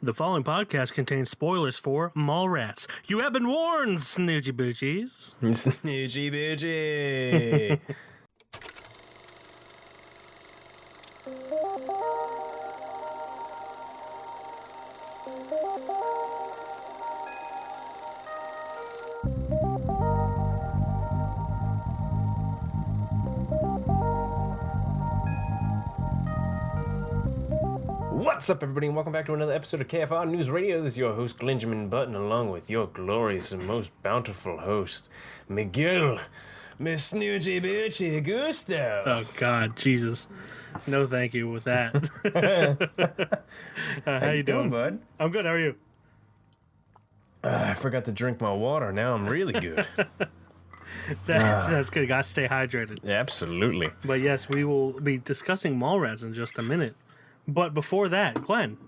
The following podcast contains spoilers for Mallrats. You have been warned, Snoochie Boochies. Snoochie Boochie. What's up, everybody, and welcome back to another episode of KFR News Radio. This is your host, Glenjamin Button, along with your glorious and most bountiful host, Miguel, Miss Snoochie Boochie Gusto. Oh, God, Jesus. No thank you with that. How you doing, bud? I'm good. How are you? I forgot to drink my water. Now I'm really good. That's good. Got to stay hydrated. Absolutely. But yes, we will be discussing Mallrats in just a minute. But before that, Glenn,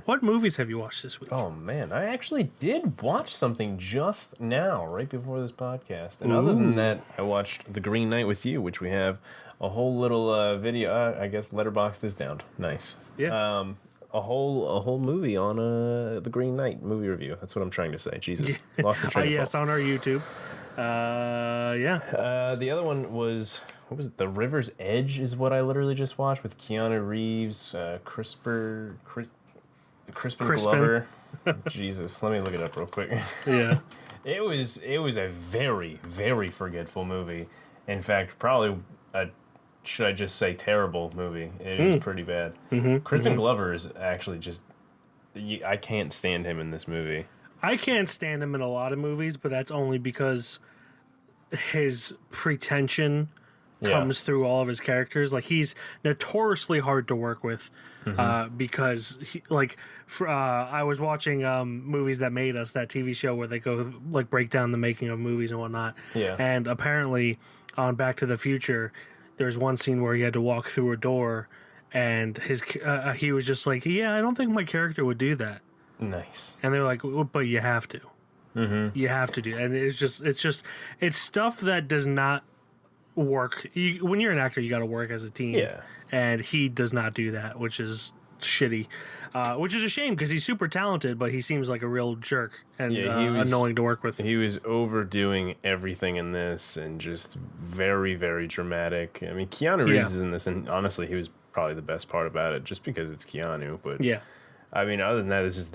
what movies have you watched this week? Oh, man. I actually did watch something just now, right before this podcast. And other than that, I watched The Green Knight with you, which we have a whole little video. I guess Letterboxd is down. Nice. Yeah. A whole movie on The Green Knight movie review. That's what I'm trying to say. Jesus. Lost the train of Yes, thought. on our YouTube. Yeah. The other one was... What was it? The River's Edge is what I literally just watched with Keanu Reeves, Crispin Glover. Jesus, let me look it up real quick. Yeah. It was a very, very forgetful movie. In fact, probably should I just say terrible movie. It was pretty bad. Crispin Glover is actually just... I can't stand him in this movie. I can't stand him in a lot of movies, but that's only because his pretension... comes through all of his characters. Like, he's notoriously hard to work with because I was watching Movies That Made Us, that TV show where they go like break down the making of movies and whatnot. Yeah. And apparently on Back to the Future, there's one scene where he had to walk through a door and he was just like, yeah, I don't think my character would do that. Nice. And they were like, well, but you have to. You have to do. And it's stuff that does not work. When you're an actor, you got to work as a team. Yeah. And he does not do that, which is shitty. Which is a shame because he's super talented, but he seems like a real jerk and annoying to work with. He was overdoing everything in this and just very, very dramatic. I mean, Keanu Reeves is in this, and honestly, he was probably the best part about it just because it's Keanu. But yeah. I mean, other than that, this is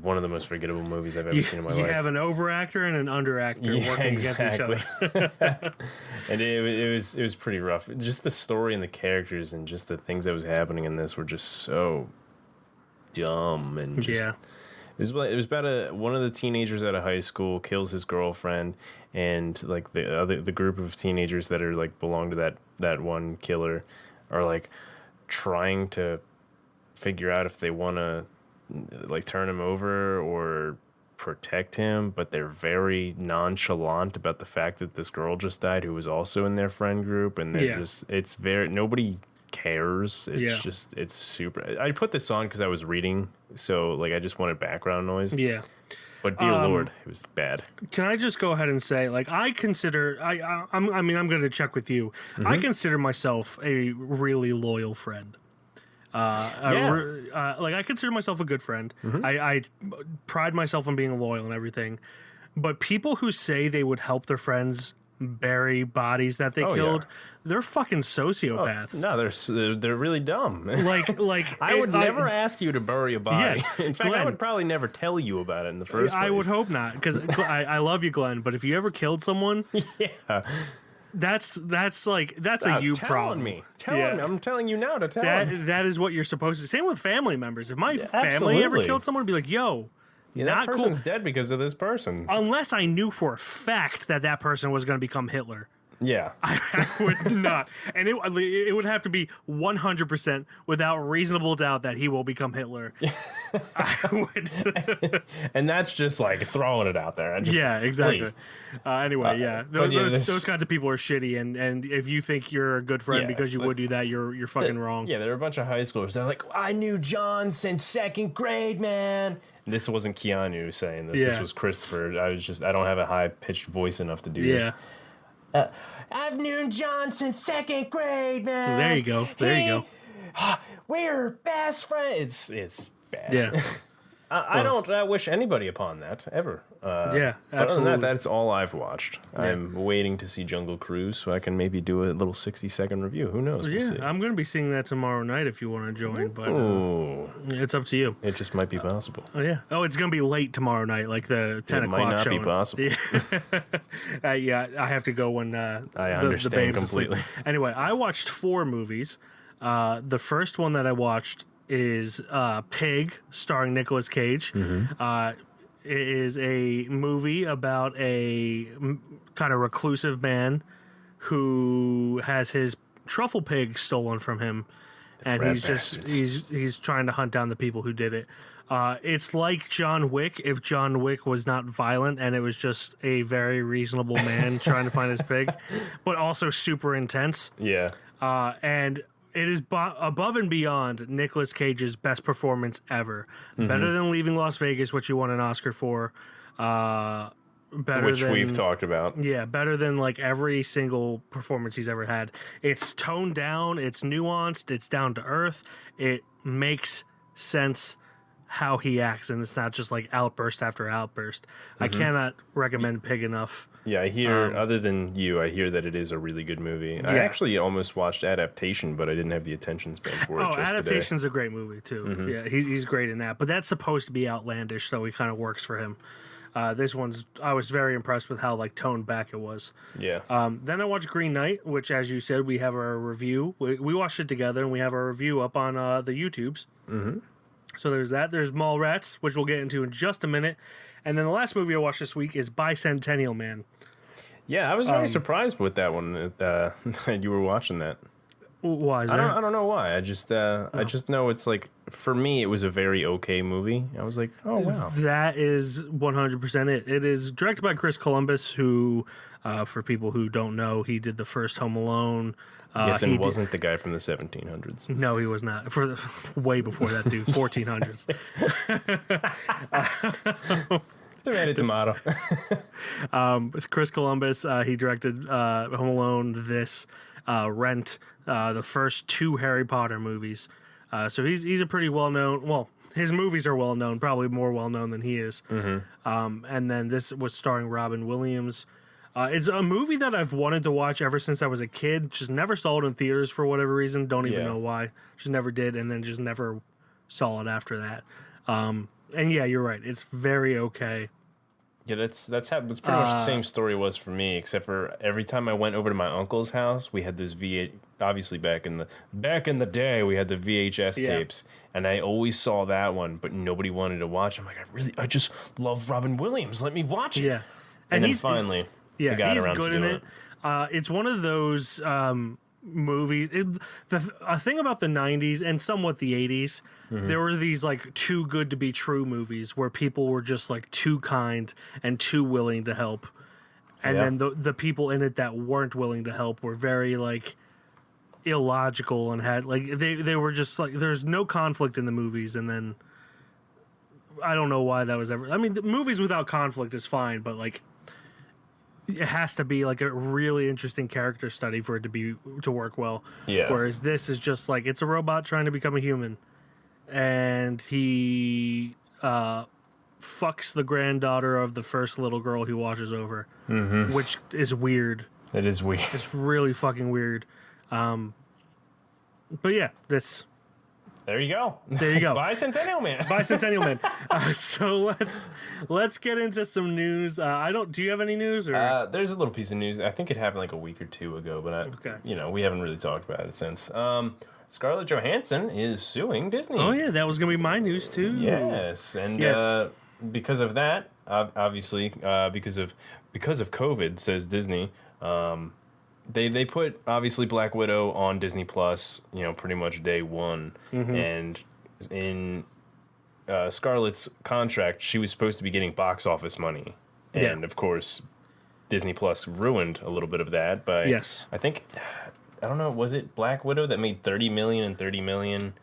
one of the most forgettable movies I've ever seen in my life. You have an overactor and an underactor working against each other. And it was pretty rough. Just the story and the characters and just the things that was happening in this were just so dumb and just... Yeah. It was about one of the teenagers at a high school kills his girlfriend, and like the group of teenagers that are like belong to that one killer are like trying to figure out if they want to like turn him over or protect him, but they're very nonchalant about the fact that this girl just died who was also in their friend group, and they're it's very, nobody cares. It's super. I put this on because I was reading, so like I just wanted background noise. Yeah. But dear Lord, it was bad. Can I just go ahead and say, like, I'm going to check with you. I consider myself a really loyal friend. I consider myself a good friend. I pride myself on being loyal and everything. But people who say they would help their friends bury bodies that they killed, they're fucking sociopaths. No, they're really dumb. Like I would never ask you to bury a body. Yes, in fact, Glenn, I would probably never tell you about it in the first place. I would hope not, because I love you, Glenn. But if you ever killed someone, that's a you problem. Me. I'm telling you now to tell me. That is what you're supposed to. Same with family members. If my family ever killed someone, I'd be like, yo. That person's dead because of this person. Unless I knew for a fact that person was going to become Hitler. Yeah. I would not. And it would have to be 100% without reasonable doubt that he will become Hitler. I would. And that's just like throwing it out there. Exactly. Anyway, those kinds of people are shitty. And if you think you're a good friend because you would do that, you're fucking wrong. Yeah, there are a bunch of high schoolers. They're like, I knew John since second grade, man. This wasn't Keanu saying this. This was Christopher. I don't have a high-pitched voice enough to do this. I've known John since second grade, man. There you go. We're best friends. It's bad. Yeah. I don't wish anybody upon that ever. Yeah, Other than absolutely. that's all I've watched. I'm waiting to see Jungle Cruise so I can maybe do a little 60-second review. Who knows? We'll see. I'm going to be seeing that tomorrow night if you want to join, but Ooh, it's up to you. it just might be possible. Oh yeah. Oh, it's going to be late tomorrow night, like the 10 It o'clock might not showing. be possible. Yeah. Yeah, I have to go when I the understand babe's asleep. completely. Anyway, I watched 4 movies. The first one that I watched is Pig, starring Nicolas Cage. It is a movie about a kind of reclusive man who has his truffle pig stolen from him, and rat he's just bastards. he's trying to hunt down the people who did it. It's like John Wick if John Wick was not violent and it was just a very reasonable man trying to find his pig, but also super intense. Yeah. And it is above and beyond Nicolas Cage's best performance ever. Better than Leaving Las Vegas, which you won an Oscar for. Better Which than, we've talked about. Yeah, better than like every single performance he's ever had. It's toned down, it's nuanced, it's down to earth. It makes sense how he acts, and it's not just like outburst after outburst. I cannot recommend Pig enough. Yeah, I hear, other than you, I hear that it is a really good movie. I Yeah. actually almost watched Adaptation, but I didn't have the attention span for it Oh, just Adaptation's a great movie too. Yeah, he's great in that. But that's supposed to be outlandish, so it kind of works for him. This one's, I was very impressed with how like toned back it was. today. Yeah. Then I watched Green Knight, which, as you said, we have our review. We watched it together, and we have our review up on the YouTubes. So there's that. There's Mallrats, which we'll get into in just a minute. And then the last movie I watched this week is Bicentennial Man. Yeah, I was very surprised with that one, that you were watching that. Why is I that? don't know why. I just know it's like, for me, it was a very okay movie. I was like, oh, wow. That is 100% it. It is directed by Chris Columbus, who, for people who don't know, he did the first Home Alone. Yes, he and wasn't the guy from the 1700s. No, he was not. Way before that, dude. 1400s. Tomato, tomato. It's Chris Columbus. He directed Home Alone, this, Rent, the first 2 Harry Potter movies. So he's a pretty well-known... Well, his movies are well-known, probably more well-known than he is. And then this was starring Robin Williams. It's a movie that I've wanted to watch ever since I was a kid. Just never saw it in theaters for whatever reason. Don't even know why. Just never did, and then just never saw it after that. And yeah, you're right. It's very okay. Yeah, that's pretty much the same story was for me, except for every time I went over to my uncle's house, we had this V8. Obviously, back in the day, we had the VHS tapes, and I always saw that one, but nobody wanted to watch. I'm like, I just love Robin Williams. Let me watch it. Yeah, and then he's finally, I got he's around good to in doing it. It's one of those movies. A thing about the 90s and somewhat the 80s, there were these like too good to be true movies where people were just like too kind and too willing to help. And then the people in it that weren't willing to help were very like illogical and had like they were just like, there's no conflict in the movies. And then I don't know why that was ever. I mean, the movies without conflict is fine, but like it has to be like a really interesting character study for it to work well. Yeah. Whereas this is just like, it's a robot trying to become a human, and he fucks the granddaughter of the first little girl he watches over, which is weird. It is weird. It's really fucking weird. But yeah, There you go. There you go. Bicentennial Man. Bicentennial Man. So let's get into some news. Do you have any news? Or There's a little piece of news. I think it happened like a week or 2 ago, but we haven't really talked about it since. Scarlett Johansson is suing Disney. Oh yeah, that was gonna be my news too. Yes, and because of that, obviously, because of COVID, says Disney, they put obviously Black Widow on Disney Plus, pretty much day one, and in Scarlett's contract, she was supposed to be getting box office money, and of course, Disney Plus ruined a little bit of that by I think, I don't know, was it Black Widow that made $30 million and $30 million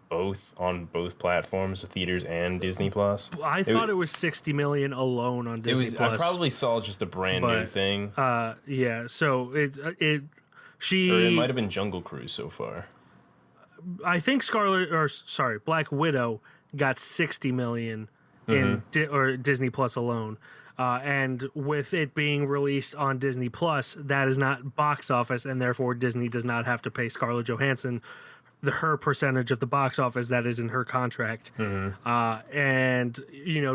both on both platforms, theaters and Disney Plus? I thought it was 60 million alone on Disney Plus. I probably saw just a brand new thing. Yeah, so or it might have been Jungle Cruise so far. I think Black Widow got 60 million in or Disney Plus alone. And with it being released on Disney Plus, that is not box office, and therefore Disney does not have to pay Scarlett Johansson her percentage of the box office that is in her contract. And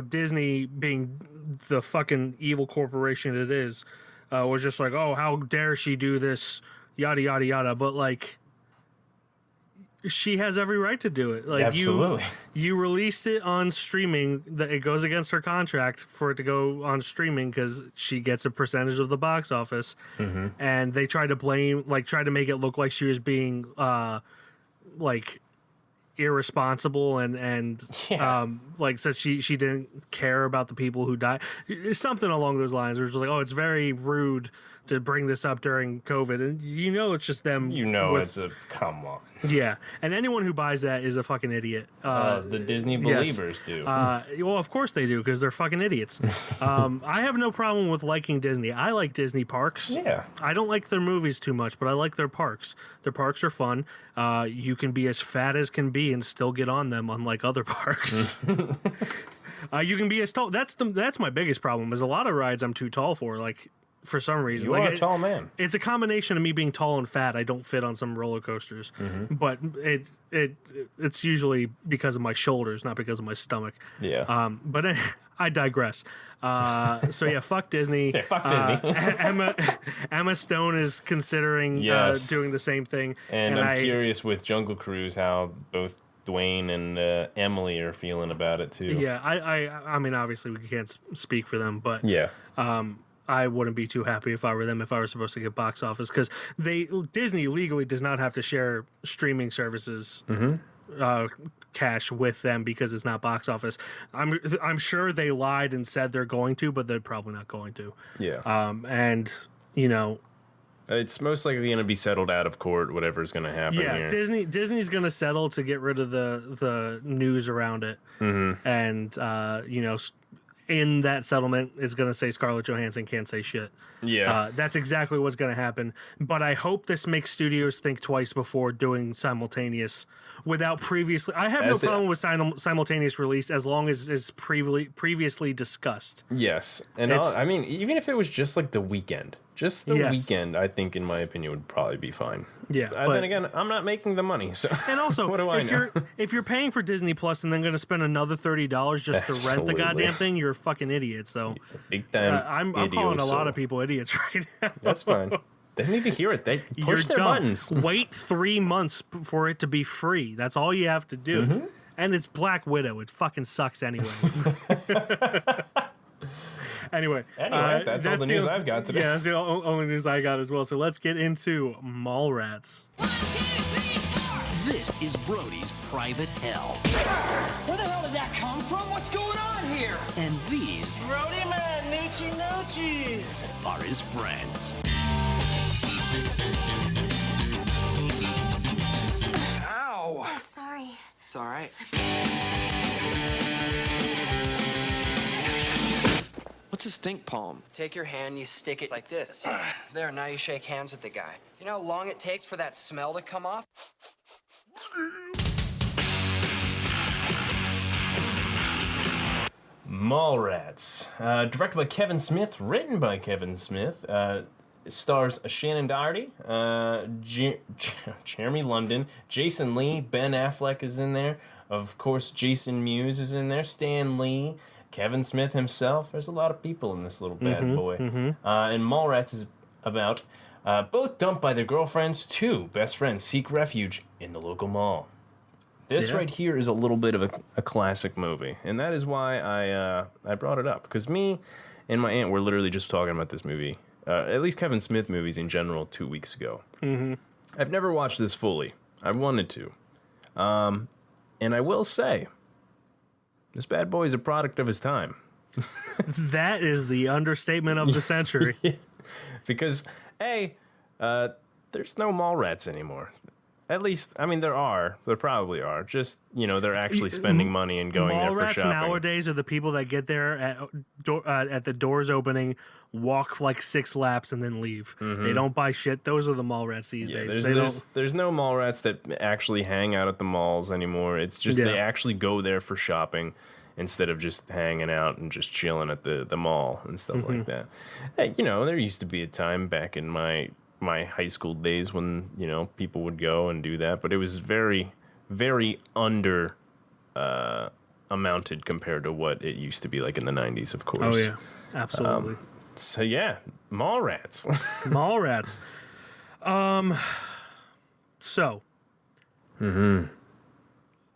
Disney, being the fucking evil corporation it is, was just like, oh, how dare she do this, yada yada yada. But like, she has every right to do it. Like, absolutely. You released it on streaming. That it goes against her contract for it to go on streaming because she gets a percentage of the box office. And they tried to make it look like she was being like irresponsible and like said she didn't care about the people who died. Something along those lines. It was just like, oh, it's very rude to bring this up during COVID, and it's just them. It's a come on. Yeah, and anyone who buys that is a fucking idiot. The Disney believers do. Well, of course they do, because they're fucking idiots. I have no problem with liking Disney. I like Disney parks. Yeah. I don't like their movies too much, but I like their parks. Their parks are fun. You can be as fat as can be and still get on them, unlike other parks. You can be as tall. That's my biggest problem. Is a lot of rides I'm too tall for. Like, for some reason, you are a tall man. It's a combination of me being tall and fat. I don't fit on some roller coasters, but it's usually because of my shoulders, not because of my stomach. Yeah. But I digress. So yeah, fuck Disney. Yeah, fuck Disney. Emma Stone is considering doing the same thing, and I'm curious with Jungle Cruise how both Dwayne and Emily are feeling about it too. Yeah, I mean, obviously we can't speak for them, but yeah. I wouldn't be too happy if I were them, if I were supposed to get box office, because Disney legally does not have to share streaming services cash with them because it's not box office. I'm sure they lied and said they're going to, but they're probably not going to. Yeah. And it's most likely going to be settled out of court, whatever's going to happen here. Disney's going to settle to get rid of the news around it, and in that settlement is going to say Scarlett Johansson can't say shit. Yeah. That's exactly what's going to happen. But I hope this makes studios think twice before doing simultaneous without previously. I have no problem with simultaneous release as long as it's previously discussed. Yes. And I mean, even if it was just like the weekend. Just the weekend, I think, in my opinion, would probably be fine. Yeah, but then again, I'm not making the money, so. And also, what do I know? If you're paying for Disney Plus and then going to spend another $30 just to rent the goddamn thing, you're a fucking idiot. So, big time. I'm calling a lot of people idiots right now. That's fine. They need to hear it. They push their buttons. Wait 3 months for it to be free. That's all you have to do. And it's Black Widow. It fucking sucks anyway. Anyway, that's all the news I've got today. Yeah, that's the only news I got as well. So let's get into Mallrats. 1, 2, 3, 4. This is Brody's private hell. Where the hell did that come from? What's going on here? And these Brody man, noochie noochies. are his friends. Ow. I'm sorry. It's all right. What's a stink palm? Take your hand, you stick it like this. There, now you shake hands with the guy. You know how long it takes for that smell to come off? Mallrats, directed by Kevin Smith, written by Kevin Smith, stars Shannon Doherty, Jeremy London, Jason Lee, Ben Affleck is in there, of course Jason Mewes is in there, Stan Lee, Kevin Smith himself. There's a lot of people in this little bad boy. And Mallrats is about both dumped by their girlfriends, two best friends seek refuge in the local mall. This right here is a little bit of a classic movie, and that is why I brought it up, because me and my aunt were literally just talking about this movie, at least Kevin Smith movies in general, 2 weeks ago. I've never watched this fully. I wanted to. And I will say, this bad boy is a product of his time. That is the understatement of the century. Because, A, there's no Mallrats anymher. At least, I mean, there probably are. Just, they're actually spending money and going there for shopping. Mallrats nowadays are the people that get there at the doors opening, walk like 6 laps, and then leave. They don't buy shit. Those are the Mallrats these days. There's no Mallrats that actually hang out at the malls anymore. It's just they actually go there for shopping. instead of just hanging out and just chilling at the mall and stuff like that. Hey, you know, there used to be a time back in my high school days when, you know, people would go and do that, but it was very, very under amounted compared to what it used to be like in the 90s, of course. Oh yeah, absolutely. So yeah, Mallrats. Mallrats. So,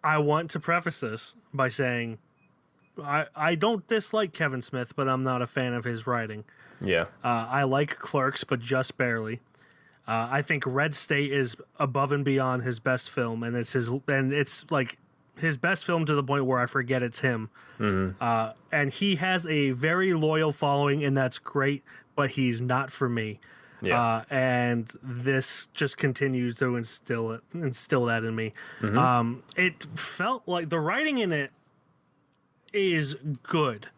I want to preface this by saying I don't dislike Kevin Smith, but I'm not a fan of his writing. Yeah. I like Clerks, but just barely. I think Red State is above and beyond his best film, and it's like his best film to the point where I forget it's him. And he has a very loyal following, and that's great, but he's not for me. Yeah. And this just continues to instill that in me. It felt like the writing in it is good,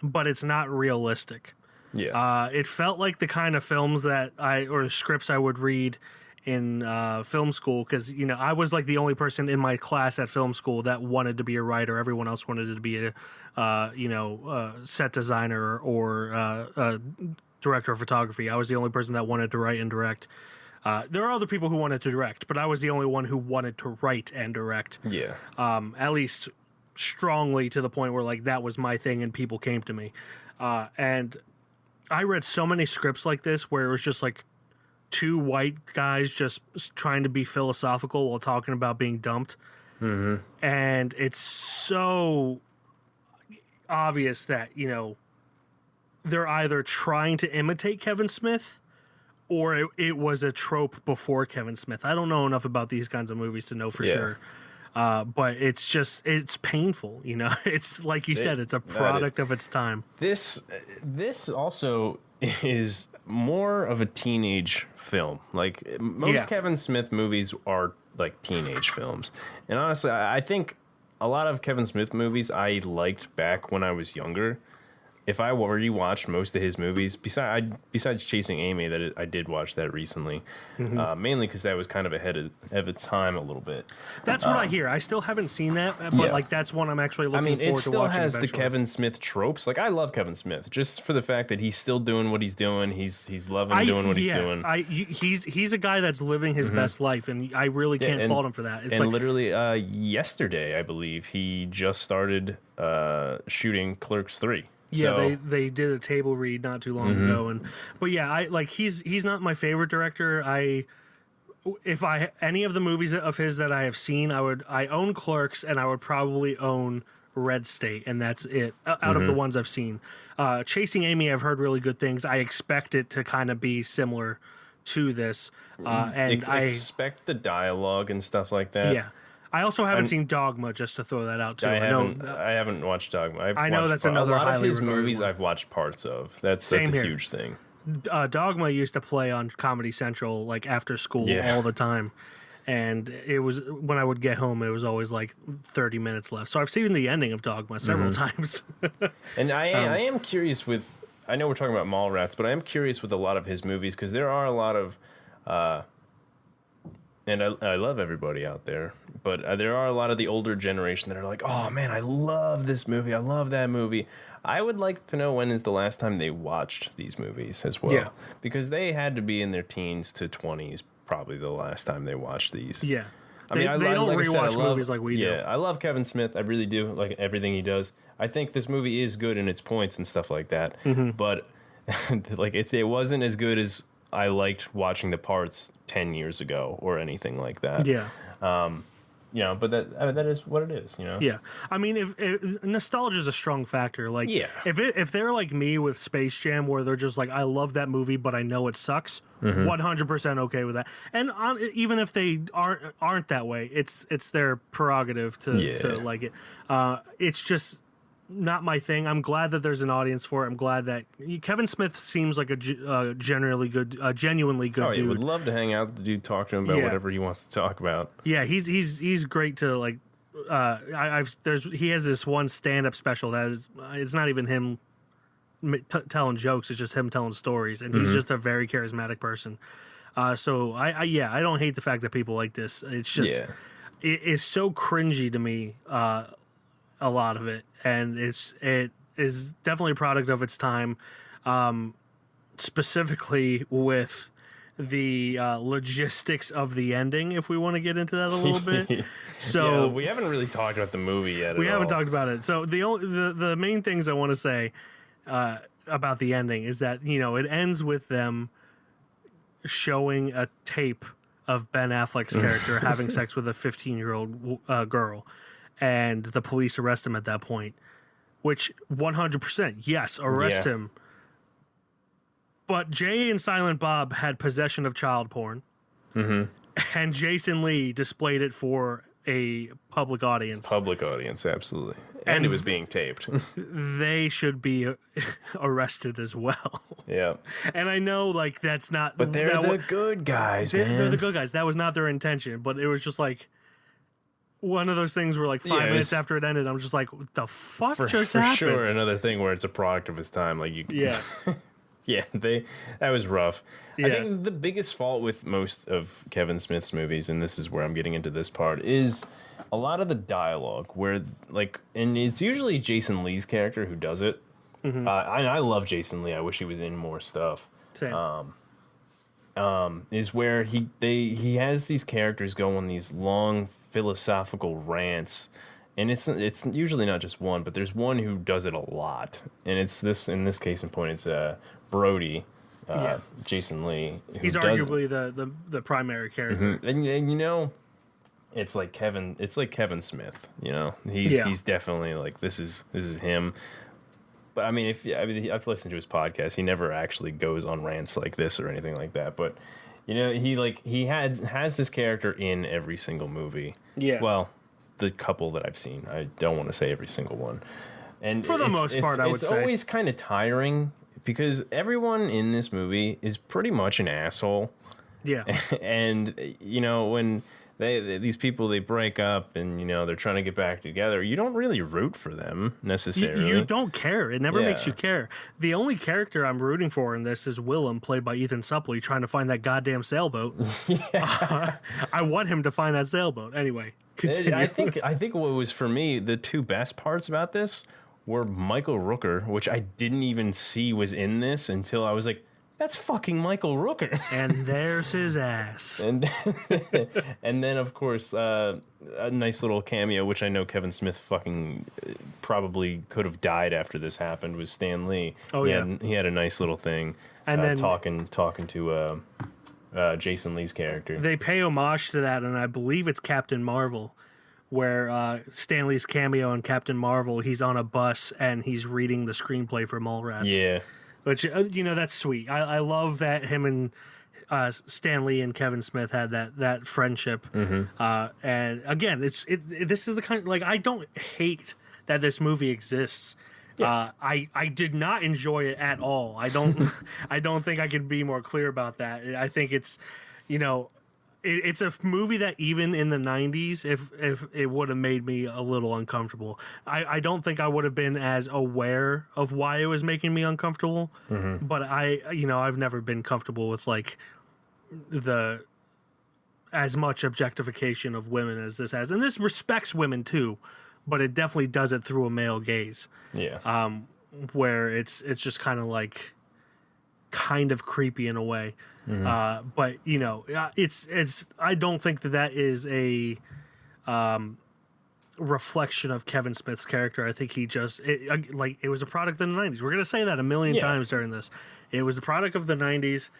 but it's not realistic. Yeah. It felt like the kind of films or scripts I would read in film school, because, you know, I was like the only person in my class at film school that wanted to be a writer. Everyone else wanted to be a set designer or a director of photography. I was the only person that wanted to write and direct. There are other people who wanted to direct, but I was the only one who wanted to write and direct. Yeah. At least strongly, to the point where like that was my thing and people came to me. And I read so many scripts like this where it was just like two white guys just trying to be philosophical while talking about being dumped. And it's so obvious that, you know, they're either trying to imitate Kevin Smith or it was a trope before Kevin Smith. I don't know enough about these kinds of movies to know for sure. But it's painful, you know. It's like you said, it's a product of its time. This also is more of a teenage film. Like most Kevin Smith movies are like teenage films. And honestly, I think a lot of Kevin Smith movies I liked back when I was younger. If I rewatched most of his movies, besides Chasing Amy, I did watch that recently, mainly because that was kind of ahead of its time a little bit. That's what I hear. I still haven't seen that, but like that's one I'm actually looking forward to watching. It still has eventually. the Kevin Smith tropes. Like I love Kevin Smith just for the fact that he's still doing what he's doing. He's loving doing what he's doing. He's a guy that's living his best life, and I really can't fault him for that. It's literally yesterday, I believe, he just started shooting Clerks 3. Yeah, so, they did a table read not too long ago, but he's not my favorite director. If any of the movies of his that I have seen, I own Clerks, and I would probably own Red State, and that's it out of the ones I've seen. Chasing Amy, I've heard really good things. I expect it to kind of be similar to this, and I expect the dialogue and stuff like that. Yeah. I also haven't seen Dogma, just to throw that out too. I haven't watched Dogma. I know that's another a lot of highly his regarded movies one. I've watched parts of. That's a here. huge thing. Dogma used to play on Comedy Central like after school all the time, and it was when I would get home, it was always like 30 minutes left. So I've seen the ending of Dogma several times. And I am curious with. I know we're talking about Mallrats, but I am curious with a lot of his movies because there are a lot of. And I love everybody out there, but there are a lot of the older generation that are like, oh man, I love this movie. I love that movie. I would like to know when is the last time they watched these movies as well. Yeah. Because they had to be in their teens to 20s, probably the last time they watched these. Yeah. They don't rewatch movies like we do. Yeah, I love Kevin Smith. I really do. Like everything he does. I think this movie is good in its points and stuff like that. But like it wasn't as good as I liked watching the parts 10 years ago or anything like that. Yeah. But that is what it is, you know? Yeah. I mean, if nostalgia is a strong factor. Like, if they're like me with Space Jam, where they're just like, I love that movie, but I know it sucks, 100% okay with that. And even if they aren't that way, it's their prerogative to like it. It's just not my thing. I'm glad that there's an audience for it. I'm glad that Kevin Smith seems like a genuinely good dude. Would love to hang out with the dude, talk to him about whatever he wants to talk about. Yeah, he's great to like. He has this one stand-up special that is, it's not even him telling jokes. It's just him telling stories, and he's just a very charismatic person. So I don't hate the fact that people like this. It's just it is so cringy to me. a lot of it, and it is definitely a product of its time, specifically with the logistics of the ending, if we want to get into that a little bit. So we haven't really talked about the movie yet. we haven't talked about it. So the main things I want to say about the ending is that, you know, it ends with them showing a tape of Ben Affleck's character having sex with a 15-year-old girl, and the police arrest him at that point, which 100%, yes, arrest him. But Jay and Silent Bob had possession of child porn, and Jason Lee displayed it for a public audience. Public audience, absolutely. And it was being taped. They should be arrested as well. Yeah. And I know, like, that's not... But they're the good guys, man. They're the good guys. That was not their intention, but it was just like one of those things where, like, 5 minutes after it ended, I'm just like, what the fuck just happened? For sure, another thing where it's a product of his time. Like, you... Yeah. Yeah, that was rough. Yeah. I think the biggest fault with most of Kevin Smith's movies, and this is where I'm getting into this part, is a lot of the dialogue where, like, and it's usually Jason Lee's character who does it. I love Jason Lee. I wish he was in more stuff. Same. Is where he has these characters go on these long philosophical rants, and it's usually not just one, but there's one who does it a lot, and it's this, in this case in point, it's Brody, Jason Lee. He's arguably the primary character. And you know, it's like Kevin Smith. You know, he's definitely like, this is him. But I mean, I've listened to his podcast. He never actually goes on rants like this or anything like that. But you know, he has this character in every single movie. Yeah. Well, the couple that I've seen. I don't want to say every single one. And for the most part, I would say it's always kind of tiring because everyone in this movie is pretty much an asshole. Yeah. And you know, when these people, they break up and, you know, they're trying to get back together, you don't really root for them necessarily. You don't care. It never makes you care. The only character I'm rooting for in this is Willem, played by Ethan Suplee, trying to find that goddamn sailboat. I want him to find that sailboat. Anyway, continue. I think what was, for me, the two best parts about this were Michael Rooker, which I didn't even see was in this until I was like, that's fucking Michael Rooker. And there's his ass. And then, of course, a nice little cameo, which I know Kevin Smith fucking probably could have died after this happened, was Stan Lee. Oh, he had a nice little thing, and then talking to Jason Lee's character. They pay homage to that, and I believe it's Captain Marvel, where Stan Lee's cameo in Captain Marvel, he's on a bus and he's reading the screenplay for Mallrats. Yeah. Which, you know, that's sweet. I love that him and Stan Lee and Kevin Smith had that friendship. And again, this is the kind, like, I don't hate that this movie exists. Yeah. I did not enjoy it at all. I don't think I could be more clear about that. I think it's, you know, it's a movie that even in the 90s, if it would have made me a little uncomfortable, I don't think I would have been as aware of why it was making me uncomfortable. But I've never been comfortable with, like, as much objectification of women as this has. And this respects women too, but it definitely does it through a male gaze. Yeah. Where it's just kind of creepy in a way. But you know, it's I don't think that is a reflection of Kevin Smith's character. I think it was a product of the 90s. We're gonna say that a million times during this. It was the product of the 90s,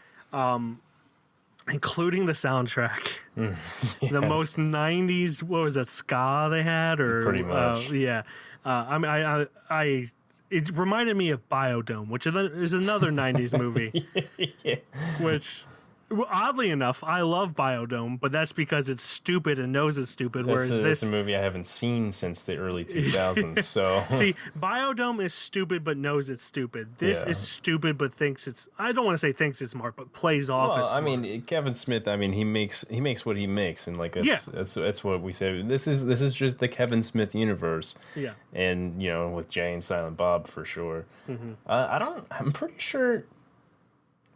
including the soundtrack. The most 90s, what was that, ska they had, or pretty much. It reminded me of Biodome, which is another 90s movie. Which, oddly enough, I love Biodome, but that's because it's stupid and knows it's stupid. That's a movie I haven't seen since the early 2000s. So see, Biodome is stupid but knows it's stupid. This is stupid but thinks it's. I don't want to say thinks it's smart, but plays off as smart. I mean, Kevin Smith. I mean, he makes what he makes, and like that's what we say. This is just the Kevin Smith universe. Yeah, and you know, with Jay and Silent Bob for sure. I'm pretty sure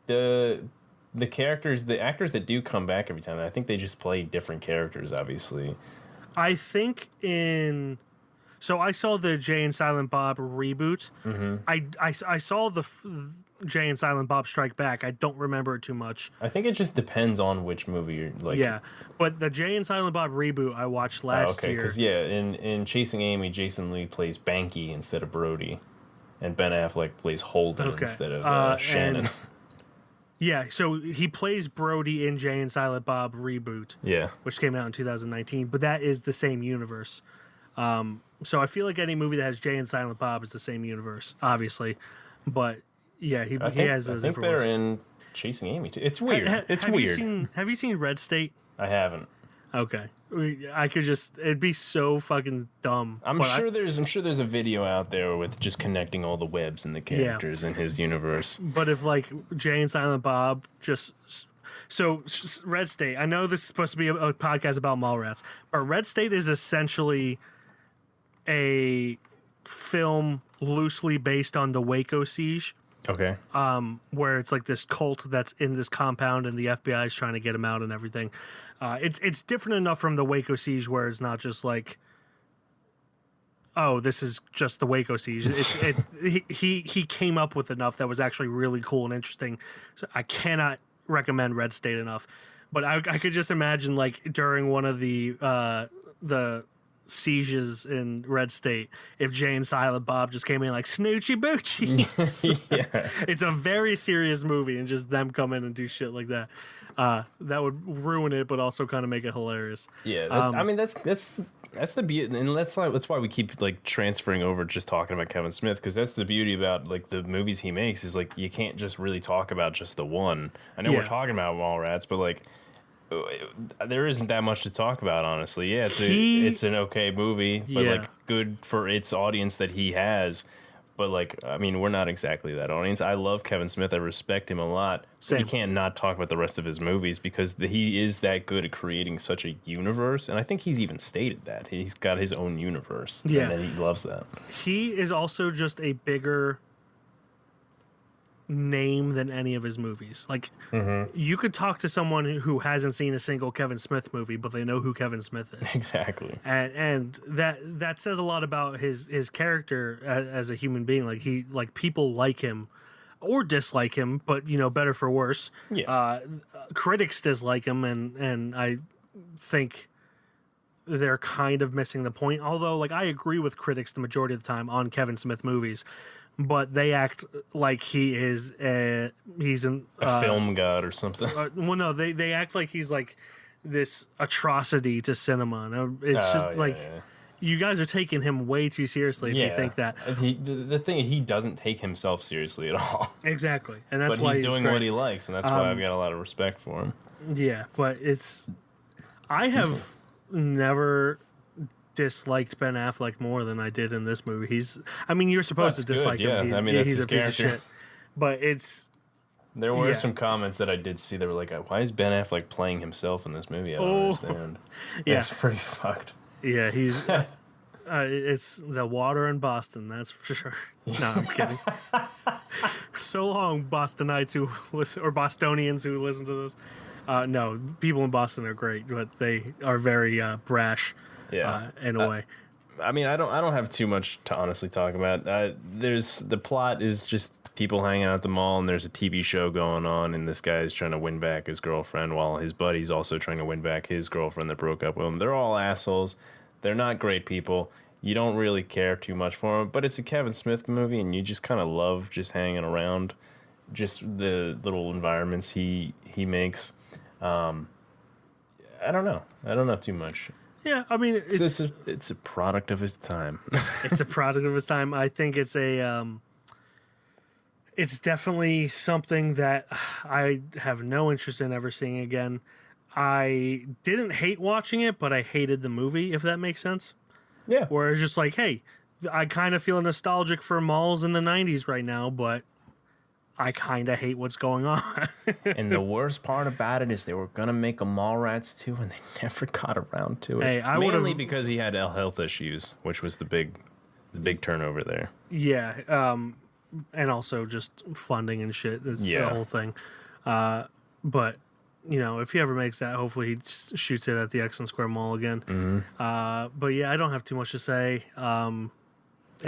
the characters, the actors that do come back every time, I think they just play different characters, obviously. I think So I saw the Jay and Silent Bob reboot. I saw the Jay and Silent Bob Strike Back. I don't remember it too much. I think it just depends on which movie you're like. Yeah, but the Jay and Silent Bob reboot I watched last year. Because in Chasing Amy, Jason Lee plays Banky instead of Brody, and Ben Affleck plays Holden instead of Shannon. Yeah, so he plays Brody in Jay and Silent Bob reboot. Yeah, which came out in 2019, but that is the same universe. So I feel like any movie that has Jay and Silent Bob is the same universe, obviously. But yeah, he has those. I think they're in Chasing Amy too. It's weird. It's weird. Have you seen Red State? I haven't. Okay, I could just. It'd be so fucking dumb. I'm sure there's a video out there with just connecting all the webs and the characters in his universe. But if like Jay and Silent Bob just. So Red State. I know this is supposed to be a podcast about Mallrats, but Red State is essentially a film loosely based on the Waco siege. Okay. Where it's like this cult that's in this compound and the FBI is trying to get him out and everything. It's different enough from the Waco siege where it's not just like, oh, this is just the Waco siege. He came up with enough that was actually really cool and interesting. So I cannot recommend Red State enough. But I could just imagine like during one of the sieges in Red State, if Jay and Silent Bob just came in like Snoochie Boochie. Yeah. It's a very serious movie, and just them come in and do shit like that. That would ruin it, but also kind of make it hilarious. Yeah, I mean that's the beauty, and that's why we keep like transferring over just talking about Kevin Smith, because that's the beauty about like the movies he makes is like you can't just really talk about just the one. I know we're talking about Mallrats, but like there isn't that much to talk about, honestly. Yeah, it's an okay movie, but like good for its audience that he has. But like, I mean, we're not exactly that audience. I love Kevin Smith. I respect him a lot. Same. You can't not talk about the rest of his movies because he is that good at creating such a universe. And I think he's even stated that he's got his own universe. Yeah, and he loves that. He is also just a bigger name than any of his movies. Like you could talk to someone who hasn't seen a single Kevin Smith movie, but they know who Kevin Smith is. Exactly. And that says a lot about his character as a human being. Like people like him or dislike him, but you know, better for worse. Yeah. Critics dislike him, and I think they're kind of missing the point. Although, like, I agree with critics the majority of the time on Kevin Smith movies, but they act like he's a film god or something. Well, no, they act like he's like this atrocity to cinema. And it's just like you guys are taking him way too seriously if you think that. The thing is, he doesn't take himself seriously at all. Exactly, and that's why he's doing great. what he likes, and that's why I've got a lot of respect for him. Yeah, but I have never disliked Ben Affleck more than I did in this movie. You're supposed to dislike him. He's a piece of shit. But there were some comments that I did see that were like, why is Ben Affleck playing himself in this movie? I don't understand. Yeah. It's pretty fucked. Yeah, he's it's the water in Boston, that's for sure. No, I'm kidding. So long, Bostonites or Bostonians who listen to this. No, people in Boston are great, but they are very brash. Yeah, in a way. I mean, I don't have too much to honestly talk about. The plot is just people hanging out at the mall, and there's a TV show going on, and this guy is trying to win back his girlfriend while his buddy's also trying to win back his girlfriend that broke up with him. They're all assholes. They're not great people. You don't really care too much for them, but it's a Kevin Smith movie, and you just kind of love just hanging around, just the little environments he makes. I don't know too much. Yeah, I mean, it's a product of his time. It's a product of his time. I think it's it's definitely something that I have no interest in ever seeing again. I didn't hate watching it, but I hated the movie, if that makes sense. Yeah. Where it's just like, hey, I kind of feel nostalgic for malls in the 90s right now, but I kind of hate what's going on. And the worst part about it is they were going to make a Mallrats 2, and they never got around to it. Hey, mainly because he had health issues, which was the big turnover there. Yeah, and also just funding and shit is the whole thing. But you know, if he ever makes that, hopefully he shoots it at the Exon Square Mall again. But yeah, I don't have too much to say. I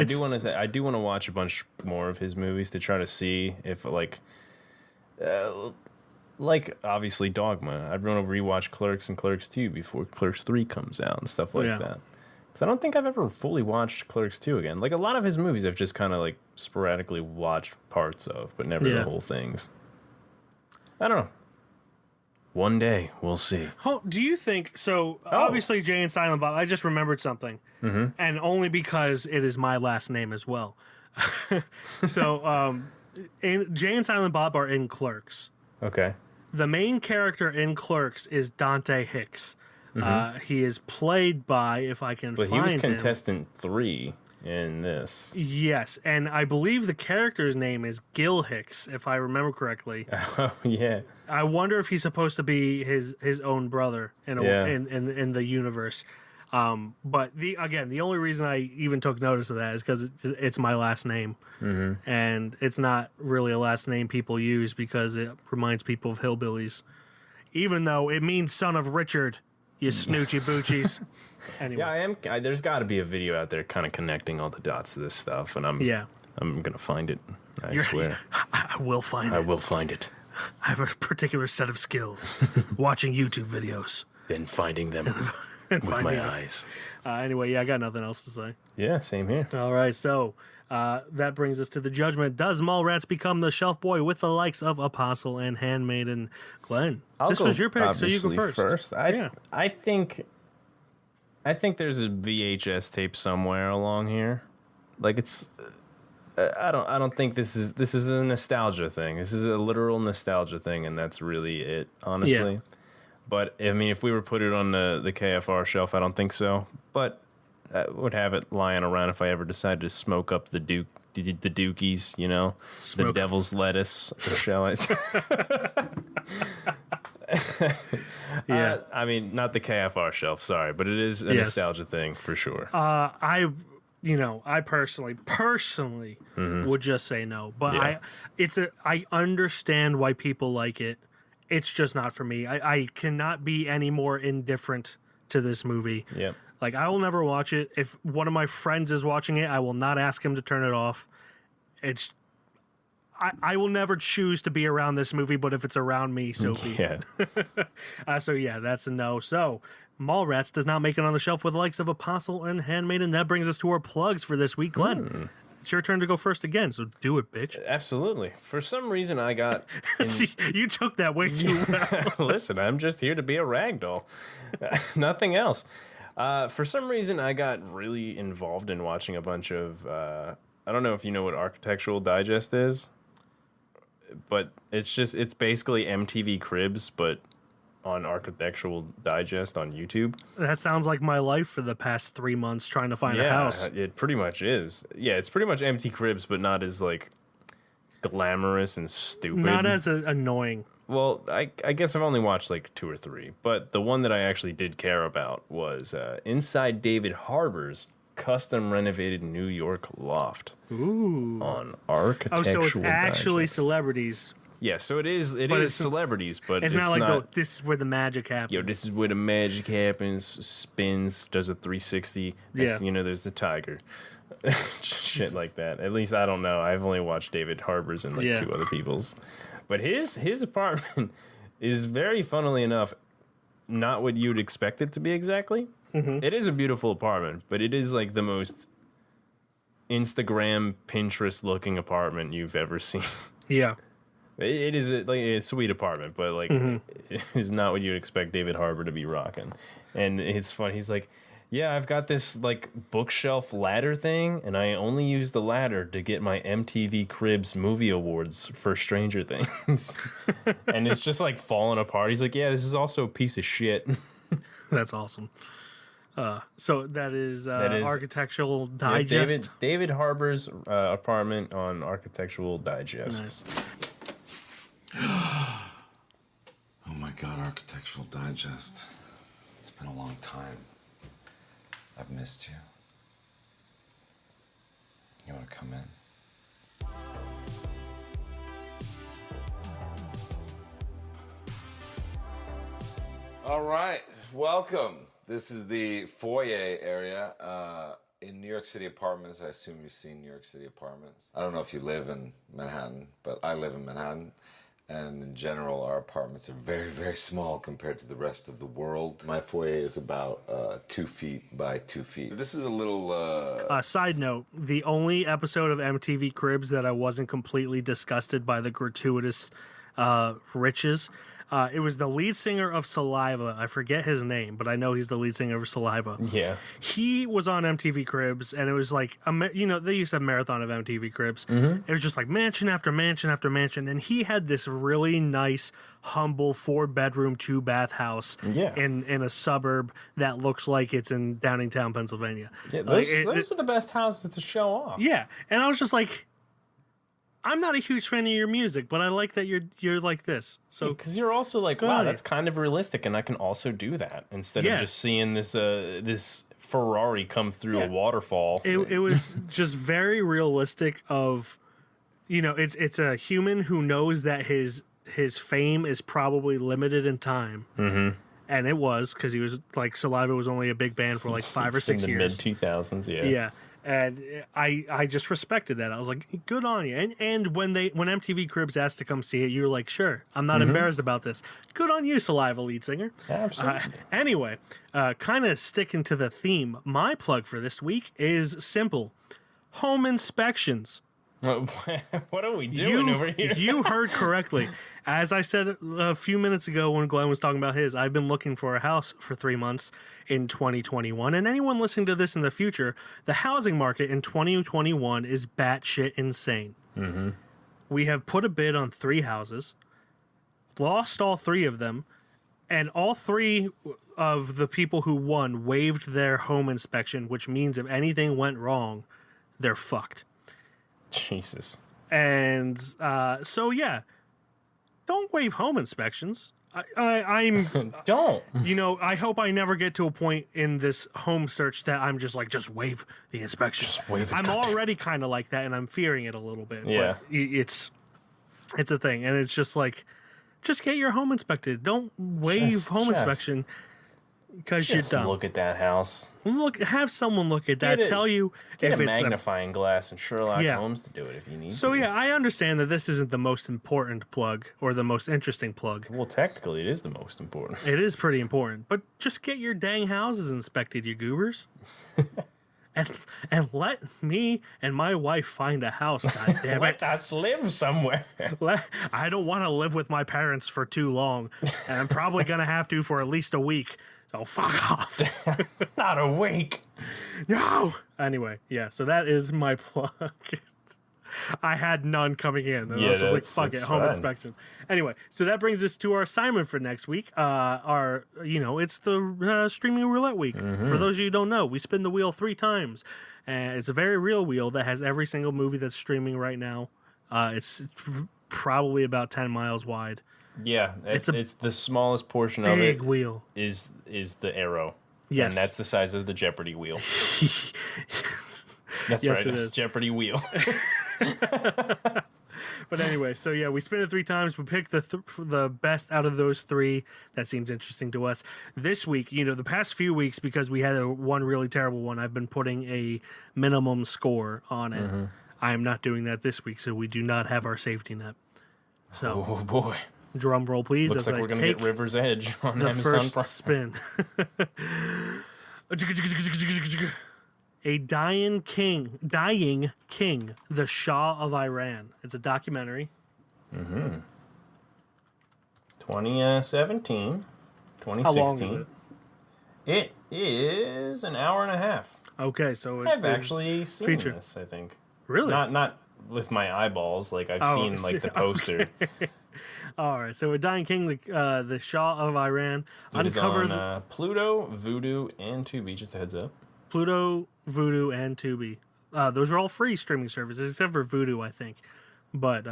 do want to watch a bunch more of his movies to try to see if like obviously Dogma. I'd want to rewatch Clerks and Clerks 2 before Clerks 3 comes out and stuff like that. Because I don't think I've ever fully watched Clerks 2 again. Like a lot of his movies, I've just kind of like sporadically watched parts of, but never the whole things. I don't know. One day we'll see. Oh, do you think so? Obviously, Jay and Silent Bob. I just remembered something, and only because it is my last name as well. So, Jay and Silent Bob are in Clerks. Okay. The main character in Clerks is Dante Hicks. He is played by, if I can find him. But he was contestant 3 in this. Yes, and I believe the character's name is Gil Hicks, if I remember correctly. Oh yeah. I wonder if he's supposed to be his own brother in the universe. But the only reason I even took notice of that is because it's my last name, and it's not really a last name people use because it reminds people of hillbillies, even though it means son of Richard. You snoochie boochies. Anyway. Yeah, there's got to be a video out there kind of connecting all the dots to this stuff, and I'm gonna find it. I swear. I will find it. I will find it. I have a particular set of skills: watching YouTube videos, then finding them with my eyes. Anyway, I got nothing else to say. Yeah, same here. All right, so that brings us to the judgment. Does Mallrats become the shelf boy with the likes of Apostle and Handmaiden? Glenn, this was your pick, so you go first. I think there's a VHS tape somewhere along here. Like it's, I don't think this is a nostalgia thing. This is a literal nostalgia thing, and that's really it, honestly. Yeah. But I mean, if we were put it on the KFR shelf, I don't think so. But I would have it lying around if I ever decided to smoke up the dookies, you know, the devil's lettuce, shall I say? Yeah, I mean, not the KFR shelf, sorry, but it is a nostalgia thing for sure. I personally would just say no, but I understand why people like it. It's just not for me. I cannot be any more indifferent to this movie. Yeah. Like, I will never watch it. If one of my friends is watching it, I will not ask him to turn it off. I will never choose to be around this movie, but if it's around me, so be it. So that's a no. So, Mallrats does not make it on the shelf with the likes of Apostle and Handmaiden. That brings us to our plugs for this week. Glenn, it's your turn to go first again, so do it, bitch. Absolutely. For some reason, I got... See, you took that way too well. Listen, I'm just here to be a ragdoll. Nothing else. For some reason, I got really involved in watching a bunch of... I don't know if you know what Architectural Digest is, but it's basically MTV Cribs, but on Architectural Digest on YouTube. That sounds like my life for the past 3 months trying to find a house. It pretty much is. Yeah, it's pretty much MTV Cribs, but not as like glamorous and stupid. Not as annoying. Well, I guess I've only watched like 2 or 3, but the one that I actually did care about was Inside David Harbour's custom renovated New York loft. Ooh. On Architectural Digest. Oh, so it's actually celebrities. Yeah, so it is celebrities, but it's not like this is where the magic happens. Yo, this is where the magic happens, spins, does a 360. Next thing you know, there's the tiger. Shit like that. At least I don't know. I've only watched David Harbour's and like 2 other people's. But his apartment is very, funnily enough, not what you'd expect it to be exactly. It is a beautiful apartment, but it is like the most Instagram, Pinterest looking apartment you've ever seen. Yeah. It is a sweet apartment, but like it is not what you'd expect David Harbour to be rocking. And it's fun. He's like, yeah, I've got this like bookshelf ladder thing, and I only use the ladder to get my MTV Cribs movie awards for Stranger Things. And it's just like falling apart. He's like, yeah, this is also a piece of shit. That's awesome. So that is Architectural Digest. David Harbour's apartment on Architectural Digest. Nice. Oh my God, Architectural Digest. It's been a long time. I've missed you. You want to come in? All right, welcome. This is the foyer area in New York City apartments. I assume you've seen New York City apartments. I don't know if you live in Manhattan, but I live in Manhattan. And in general, our apartments are very, very small compared to the rest of the world. My foyer is about 2 feet by 2 feet. This is a little... Side note, the only episode of MTV Cribs that I wasn't completely disgusted by the gratuitous riches, it was the lead singer of Saliva. I forget his name, but I know he's the lead singer of Saliva. Yeah. He was on MTV Cribs, and it was like, they used to have a marathon of MTV Cribs. It was just like mansion after mansion after mansion, and he had this really nice, humble 4-bedroom, 2-bath house in a suburb that looks like it's in Downingtown, Pennsylvania. Yeah, those are the best houses to show off. Yeah, and I was just like, I'm not a huge fan of your music, but I like that you're like this. So because you're also like, wow, that's kind of realistic, and I can also do that instead of just seeing this this Ferrari come through a waterfall. It was just very realistic. Of, it's a human who knows that his fame is probably limited in time. Mm-hmm. And it was, because he was like, Saliva was only a big band for like 5 or 6 years. In the mid-2000s, Yeah. And I just respected that. I was like, good on you. And when MTV Cribs asked to come see it, you were like, sure, I'm not embarrassed about this. Good on you, Saliva lead singer. Absolutely. Anyway, kind of sticking to the theme, my plug for this week is simple: home inspections. What are we doing over here? You heard correctly. As I said a few minutes ago when Glenn was talking about his, I've been looking for a house for 3 months in 2021. And anyone listening to this in the future, the housing market in 2021 is batshit insane. Mm-hmm. We have put a bid on 3 houses, lost all 3 of them, and all 3 of the people who won waived their home inspection, which means if anything went wrong, they're fucked. Jesus. And so, yeah, don't waive home inspections. I'm don't. I hope I never get to a point in this home search that I'm just like, just waive the inspection. Just waive it. I'm already kind of like that, and I'm fearing it a little bit. Yeah. But it's a thing, and it's just like, just get your home inspected. Don't waive home inspection because you're dumb. Look at that house. Have someone look at that. Tell you if a it's magnifying glass and Sherlock Holmes to do it if you need to. So yeah, I understand that this isn't the most important plug or the most interesting plug. Well, technically, it is the most important. It is pretty important, but just get your dang houses inspected, you goobers. and let me and my wife find a house. God damn it! Let us live somewhere. I don't want to live with my parents for too long, and I'm probably gonna have to for at least a week. So fuck off. Not a week. No. Anyway, yeah. So that is my plug. I had none coming in. And I was like, fuck it, home inspection. Anyway, so that brings us to our assignment for next week. It's the streaming roulette week. Mm-hmm. For those of you who don't know, we spin the wheel 3 times. And it's a very real wheel that has every single movie that's streaming right now. It's probably about 10 miles wide. Yeah, it's the smallest portion of it. Big wheel. Is the arrow. Yes. And that's the size of the Jeopardy wheel. That's yes, right, it's Jeopardy wheel. But anyway, so yeah, we spin it 3 times. We pick the best out of those 3 that seems interesting to us. This week, the past few weeks, because we had one really terrible one, I've been putting a minimum score on it. Mm-hmm. I am not doing that this week, so we do not have our safety net. So, oh boy. Drum roll, please. Looks like we're going to get River's Edge on the Amazon first Prime. Spin. A dying king, the Shah of Iran. It's a documentary. Mm-hmm. 2017, 2016. How long is it? It is an hour and a half. Okay, so I've actually seen this, I think. Really? Not with my eyeballs. Like I've seen like the poster. Okay. All right, so a dying king, the Shah of Iran. It is on Pluto, Vudu, and Tubi. Just a heads up. Pluto, Vudu, and Tubi. Those are all free streaming services, except for Vudu, I think. But,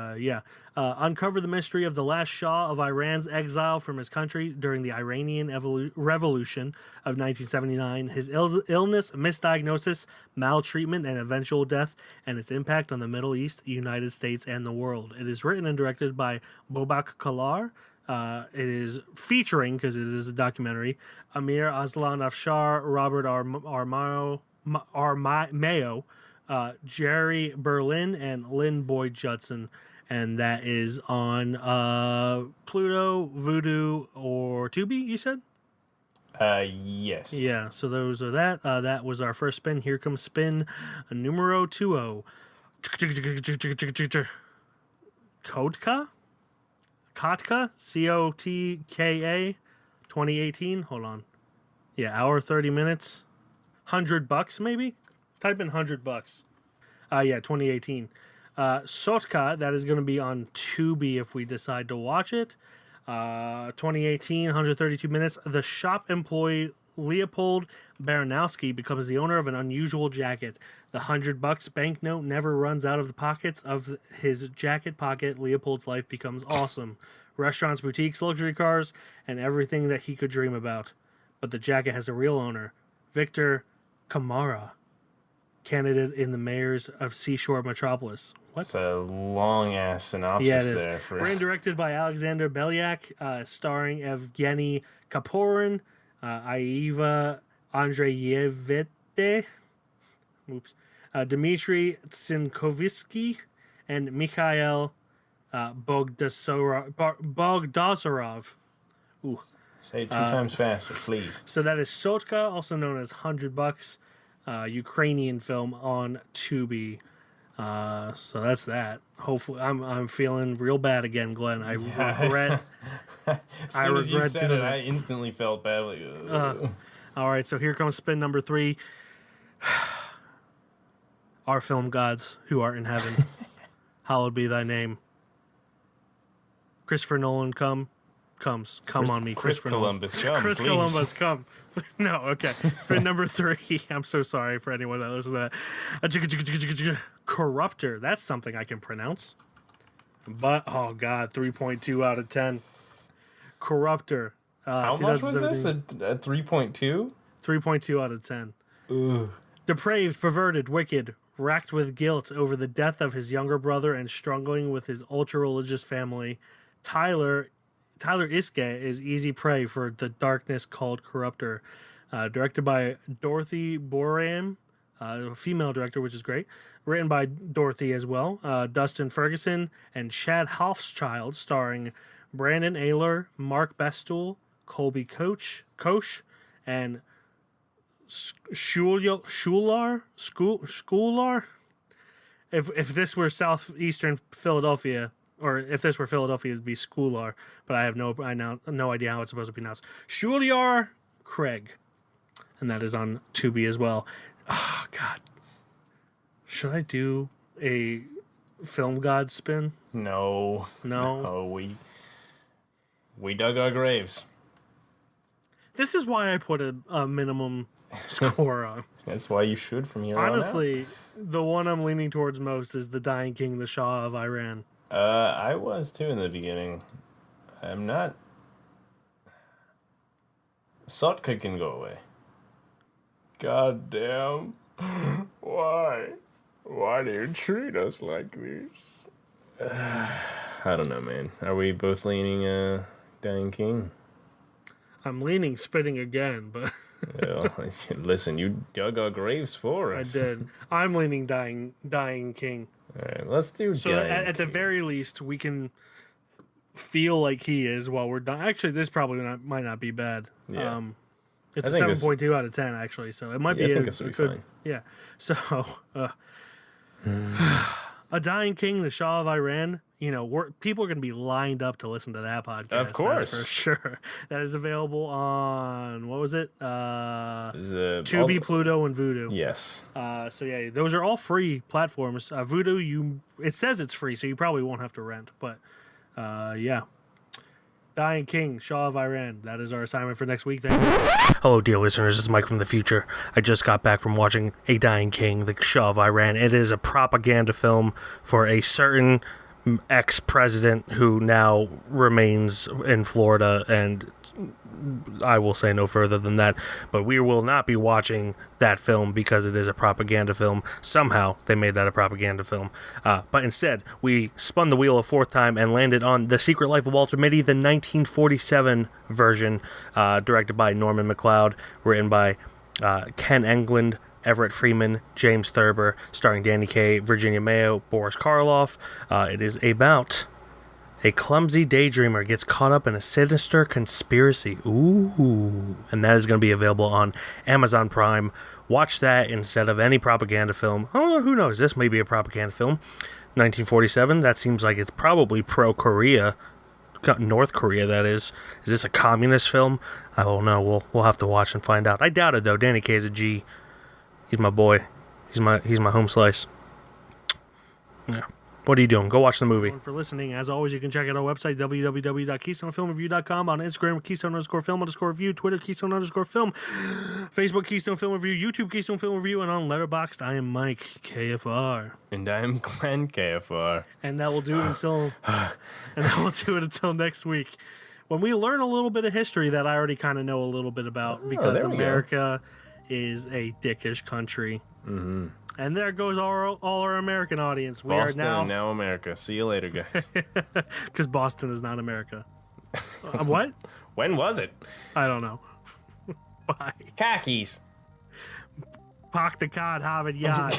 uncover the mystery of the last Shah of Iran's exile from his country during the Iranian Revolution of 1979, his illness, misdiagnosis, maltreatment, and eventual death, and its impact on the Middle East, United States, and the world. It is written and directed by Bobak Kalar, It is featuring, because it is a documentary, Amir Aslan Afshar, Robert Mayo, Jerry Berlin, and Lynn Boyd Judson. And that is on Pluto, Vudu, or Tubi, you said? Yes. Yeah, so those are that. That was our first spin. Here comes spin numero 20. Kotka? Kotka? Kotka? 2018? Hold on. Yeah, hour 30 minutes. $100 maybe? Type in $100. Yeah, 2018. Sotka, that is going to be on Tubi if we decide to watch it. 2018, 132 minutes. The shop employee Leopold Baranowski becomes the owner of an unusual jacket. The $100 banknote never runs out of the pockets of his jacket pocket. Leopold's life becomes awesome. Restaurants, boutiques, luxury cars, and everything that he could dream about. But the jacket has a real owner, Victor Kamara, candidate in the mayors of Seashore Metropolis. What? It's a long-ass synopsis there. Written and directed by Alexander Belyak, starring Evgeny Kaporin, Aiva Andreevite, Dmitry Tsinkovsky, and Mikhail Bogdasarov. Ooh. Say it 2 times faster, please. So that is Sotka, also known as $100, Ukrainian film on Tubi. So that's that. Hopefully, I'm feeling real bad again, Glenn. I regret. As soon as you said it, I instantly felt badly. All right, so here comes spin number 3. Our film gods who art in heaven, hallowed be thy name. Christopher Nolan, come on me, Chris Christopher Columbus, Nolan. come, Chris please. Columbus, come. No, okay. Spin number 3. I'm so sorry for anyone that listens to that. Corruptor. That's something I can pronounce. But, oh, God, 3.2 out of 10. Corruptor. How much was this? A 3.2? 3.2 out of 10. Ooh. Depraved, perverted, wicked, racked with guilt over the death of his younger brother and struggling with his ultra-religious family, Tyler Iske is easy prey for the darkness called Corruptor. Directed by Dorothy Boram, a female director, which is great. Written by Dorothy as well. Dustin Ferguson and Chad Hofschild, starring Brandon Ayler, Mark Bestool, Colby Koch, and Schular. If this were southeastern Philadelphia, or if this were Philadelphia, it'd be Schoolar, but I have no idea how it's supposed to be pronounced. Schuliar Craig, and that is on Tubi as well. Oh God, should I do a film god spin? No. We dug our graves. This is why I put a minimum score on. That's why you should from here on out. Honestly, the one I'm leaning towards most is the Dying King, the Shah of Iran. I was too in the beginning. I'm not. Sotka can go away. God damn. Why? Why do you treat us like this? I don't know, man. Are we both leaning Dying King? I'm leaning spitting again, but Yeah, listen, you dug our graves for I us. did. I'm leaning Dying King. All right, let's do So Dying at the King. very least, we can feel like he is while we're done. Actually, this probably might not be bad. Yeah. It's I a think this- 7.2 out of 10, actually. So it might Yeah, be I think a this will be good. fine. Yeah. So, A Dying King, the Shah of Iran. You know, people are going to be lined up to listen to that podcast. Of course. that's for sure. That is available on what was it? Is it Tubi, all- Pluto, and Vudu. Yes. So yeah, those are all free platforms. Vudu, it says it's free, so you probably won't have to rent. But yeah, Dying King, Shah of Iran. That is our assignment for next week. Thank you. Hello, dear listeners. This is Mike from the future. I just got back from watching A Dying King, the Shah of Iran. It is a propaganda film for a certain ex-president who now remains in Florida, and I will say no further than that. But we will not be watching that film because it is a propaganda film. Somehow they made that a propaganda film. But instead, we spun the wheel a fourth time and landed on The Secret Life of Walter Mitty, the 1947 version, directed by Norman MacLeod, written by Ken Englund, Everett Freeman, James Thurber, starring Danny Kaye, Virginia Mayo, Boris Karloff. It is about a clumsy daydreamer gets caught up in a sinister conspiracy. Ooh. And that is going to be available on Amazon Prime. Watch that instead of any propaganda film. Oh, who knows? This may be a propaganda film. 1947, that seems like it's probably pro-Korea. North Korea, that is. Is this a communist film? I don't know. We'll have to watch and find out. I doubt it, though. Danny Kaye's a G. He's my boy. He's my home slice. Yeah. What are you doing? Go watch the movie. For listening, as always, you can check out our website, www.KeystoneFilmReview.com, on Instagram, Keystone_Film_Review, Twitter, Keystone_Film, Facebook, Keystone Film Review, YouTube, Keystone Film Review, and on Letterboxd, I am Mike, KFR. And I am Glenn, KFR. And that will do it until next week, when we learn a little bit of history that I already kind of know a little bit about, because America is a dickish country. Mm-hmm. And there goes all our American audience. We Boston, are now America. See you later, guys. Because Boston is not America. What? When was it? I don't know. Bye. Khakis. Park the card, Harvard Yard.